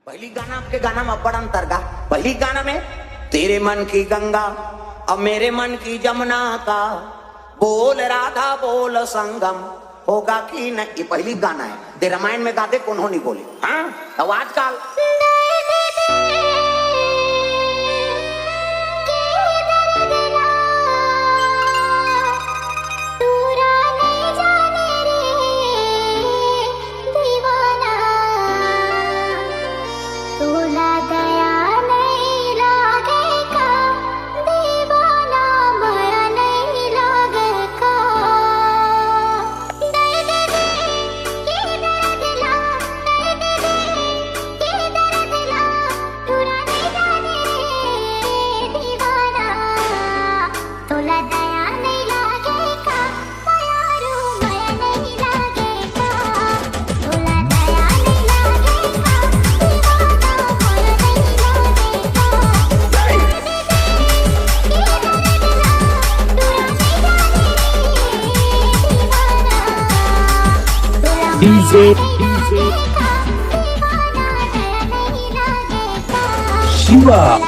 पहली गाना के गाना में बड़ा अंतर गा। पहली गाना में तेरे मन की गंगा अब मेरे मन की जमुना का बोल राधा बोल संगम होगा कि नहीं। ये पहली गाना है। दे रामायण में गाते कौन हो नहीं बोले। हाँ अब आजकल DJ Shiva.